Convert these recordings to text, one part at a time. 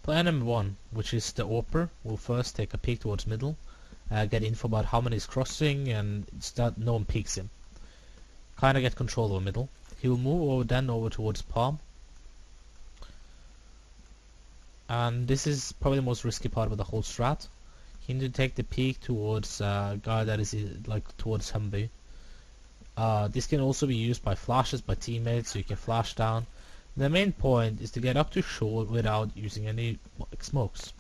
Player number 1, which is the Orper, will first take a peek towards middle, get info about how many is crossing, and start no one peeks him. Kinda get control over middle. He will move over towards palm. And this is probably the most risky part of the whole strat. You need to take the peek towards a guy that is like towards Humby. This can also be used by flashes by teammates, so you can flash down. The main point is to get up to short without using any smokes.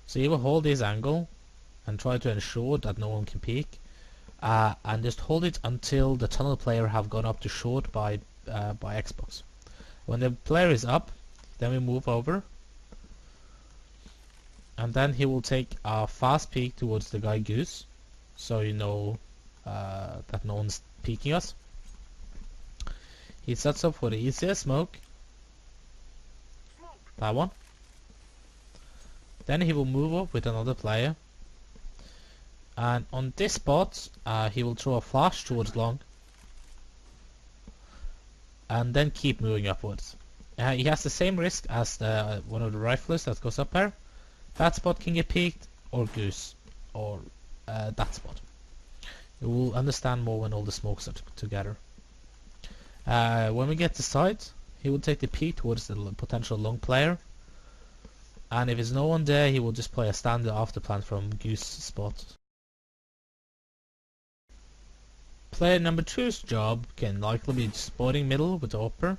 So you will hold this angle and try to ensure that no one can peek, and just hold it until the tunnel player have gone up to short by Xbox. When the player is up, then we move over, and then he will take a fast peek towards the guy Goose, so you know that no one's peeking us. He sets up for the easiest smoke, that one. Then he will move up with another player, and on this spot he will throw a flash towards long, and then keep moving upwards. He has the same risk as one of the riflers that goes up there. That spot can get peeked, or Goose, or that spot. You will understand more when all the smokes are together. When we get to site, he will take the peek towards the potential long player, and if there's no one there, he will just play a standard after plan from Goose spot. Player number 2's job can likely be spotting middle with the Orper,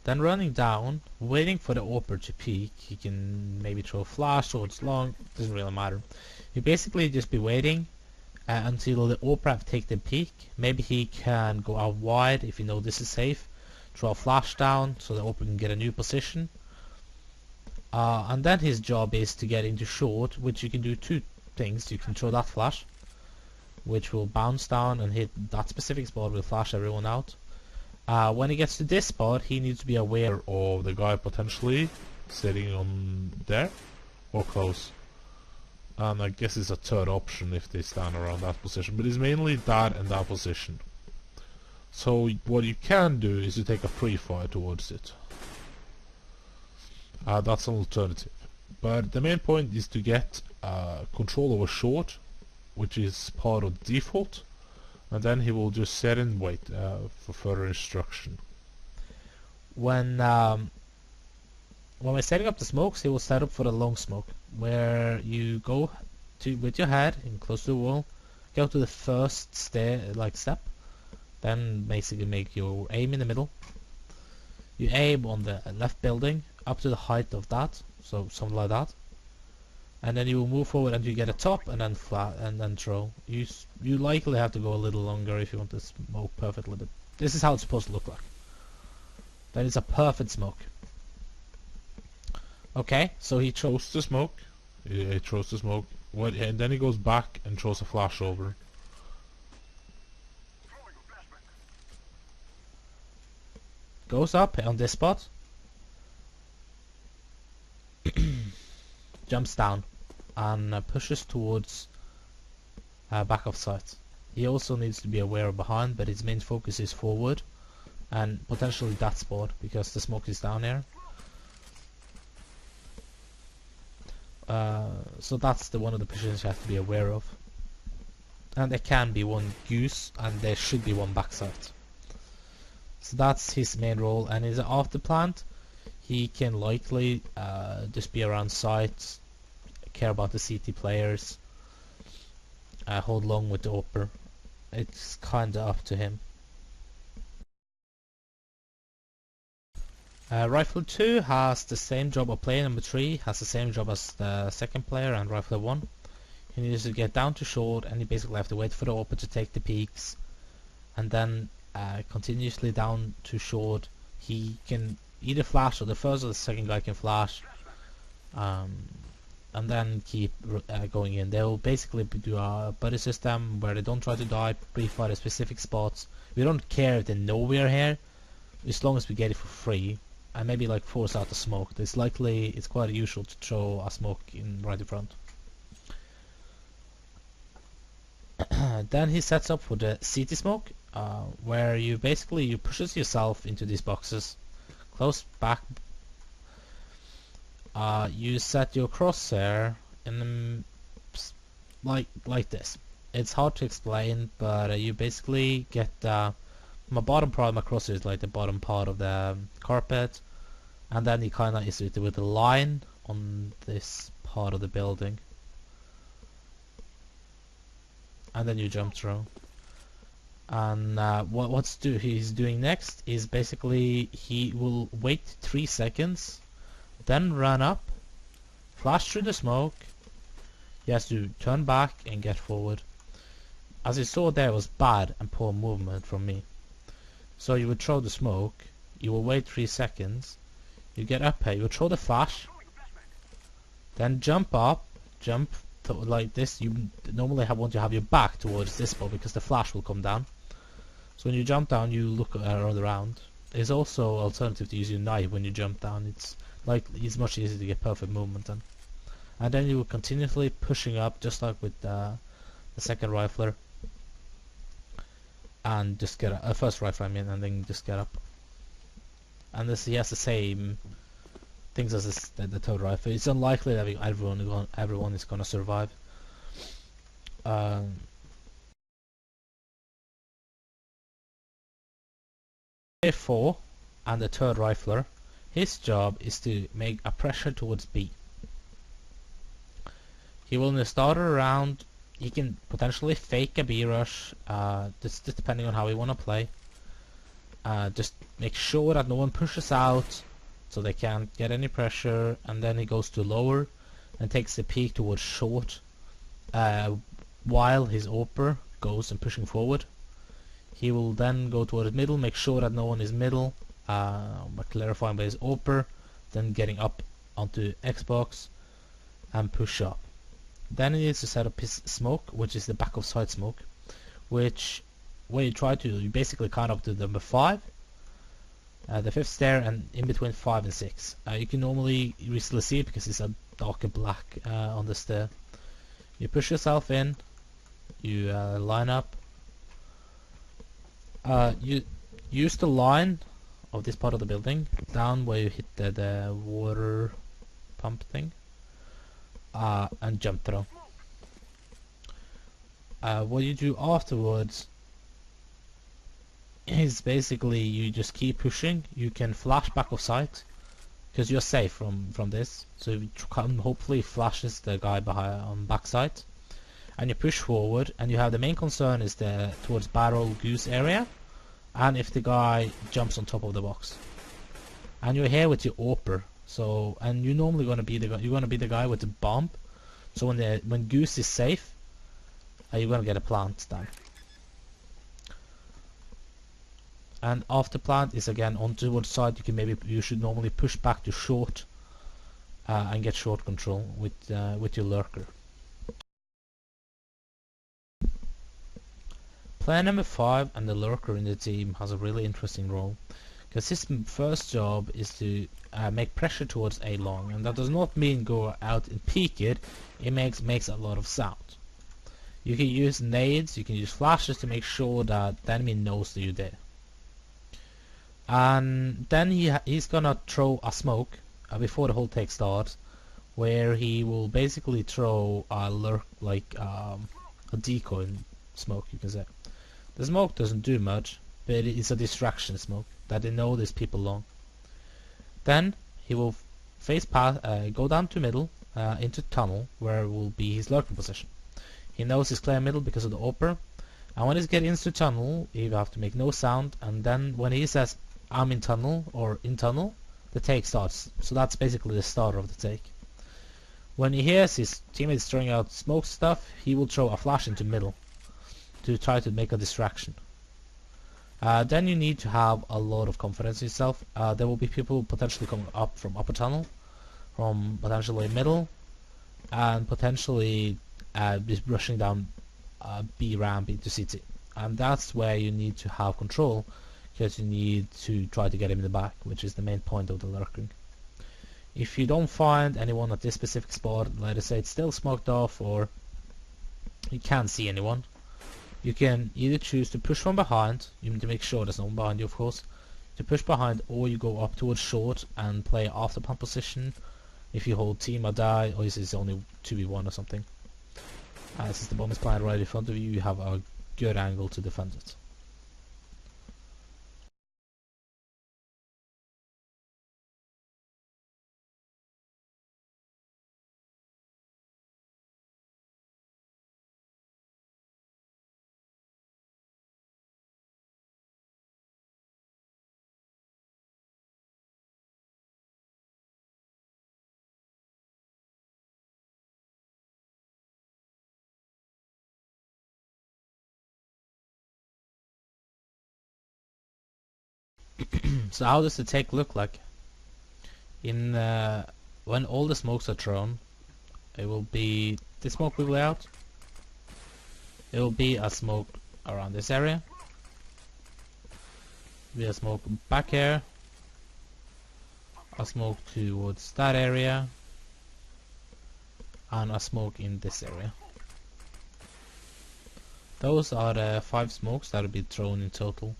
then running down, waiting for the Orper to peek. He can maybe throw a flash towards long, doesn't really matter. You basically just be waiting until the Orper take the peek. Maybe he can go out wide if you know this is safe, throw a flash down so the Orper can get a new position. And then his job is to get into short, which you can do two things. You can throw that flash, which will bounce down and hit that specific spot, will flash everyone out. When he gets to this spot, he needs to be aware of the guy potentially sitting on there or close. And I guess it's a third option if they stand around that position, but it's mainly that and that position. So what you can do is you take a pre-fire towards it. That's an alternative. But the main point is to get control over short, which is part of the default, and then he will just sit and wait for further instruction. When we're setting up the smokes, he will set up for the long smoke, where you go to with your head in close to the wall, go to the first step, then basically make your aim in the middle. You aim on the left building up to the height of that, so something like that, and then you will move forward and you get a top and then flat and then throw. You likely have to go a little longer if you want to smoke perfectly, but this is how it's supposed to look like. That is a perfect smoke. Okay, so he throws the smoke. He throws the smoke. And then he goes back and throws a flash over. Goes up on this spot. Jumps down and pushes towards back of sight. He also needs to be aware of behind, but his main focus is forward and potentially that spot because the smoke is down here. So that's one of the positions you have to be aware of. And there can be one Goose and there should be one backside. So that's his main role, and is after plant. He can likely just be around sight, care about the CT players, hold long with the Orper. It's kinda up to him. Rifle 2 has the same job, or player number 3 has the same job as the second player and Rifle 1. He needs to get down to short, and you basically have to wait for the Orper to take the peaks, and then continuously down to short. He can either flash, or the first or the second guy can flash, and then keep going in. They will basically do a buddy system where they don't try to die, pre-fire at specific spots. We don't care if they know we're here, as long as we get it for free, and maybe like force out the smoke. It's quite usual to throw a smoke right in front. Then he sets up for the CT smoke, where you pushes yourself into these boxes, close back, you set your crosshair in like this. It's hard to explain, but you basically get my bottom part of my crosshair is like the bottom part of the carpet, and then you kind of is with a line on this part of the building, and then you jump through. And he's doing next is basically he will wait 3 seconds, then run up, flash through the smoke. He has to turn back and get forward. As you saw, there was bad and poor movement from me. So you would throw the smoke, you will wait 3 seconds, you get up here, you will throw the flash, then jump up, like this. You normally want to have your back towards this ball because the flash will come down. So when you jump down, you look around. There's also alternative to use your knife when you jump down. It's much easier to get perfect movement then. And then you will continuously pushing up, just like with the second rifler, and just get a first rifle, I mean, and then just get up. And he has the same things as the third rifle. It's unlikely that everyone is gonna survive. Therefore, and the third rifler, his job is to make a pressure towards B. He will start around. He can potentially fake a B rush, just depending on how we want to play. Just make sure that no one pushes out, so they can't get any pressure, and then he goes to lower and takes the peak towards short, while his AWPer goes and pushing forward. He will then go towards middle, make sure that no one is middle, by clarifying by his AWPer, then getting up onto Xbox and push up. Then he needs to set up his smoke, which is the back of sight smoke, which when you basically count up to number 5, the 5th stair, and in between 5 and 6. You can normally easily see it because it's a darker black on the stair. You push yourself in, you line up. You use the line of this part of the building down where you hit the water pump thing, and jump throw. What you do afterwards is basically you just keep pushing. You can flash back of sight because you're safe from this. So you can hopefully flashes the guy behind on backside, and you push forward. And you have the main concern is towards barrel goose area, and if the guy jumps on top of the box. And you're here with your AWPer. So, and you're normally going to be the guy with the bomb. So when goose is safe, you're going to get a plant down. And after plant is again on towards side. You should normally push back to short, and get short control with your lurker. Player number 5 and the lurker in the team has a really interesting role, because his first job is to make pressure towards A long, and that does not mean go out and peek it. It makes a lot of sound. You can use nades, you can use flashes to make sure that the enemy knows that you're there. And then he's gonna throw a smoke before the whole take starts, where he will basically throw a a decoy smoke, you can say. The smoke doesn't do much, but it's a distraction smoke that they know there's people along. Then he will go down to middle, into tunnel, where will be his lurking position. He knows he's clear middle because of the AWPer, and when he's getting into tunnel, he will have to make no sound, and then when he says I'm in tunnel or in tunnel, the take starts. So that's basically the start of the take. When he hears his teammates throwing out smoke stuff, he will throw a flash into middle to try to make a distraction. Then you need to have a lot of confidence in yourself. There will be people potentially coming up from upper tunnel, from potentially middle, and potentially just rushing down B ramp into CT. And that's where you need to have control, because you need to try to get him in the back, which is the main point of the lurking. If you don't find anyone at this specific spot, let us say it's still smoked off or you can't see anyone, you can either choose to push from behind. You need to make sure there's no one behind you, of course, to push behind, or you go up towards short and play after pump position if you hold team or die, or is it only 2v1 or something. Since the bomb is planted right in front of you, you have a good angle to defend it. So how does the take look like? In when all the smokes are thrown, it will be the smoke will be out. It will be a smoke around this area. Be a smoke back here. A smoke towards that area. And a smoke in this area. Those are the 5 smokes that will be thrown in total.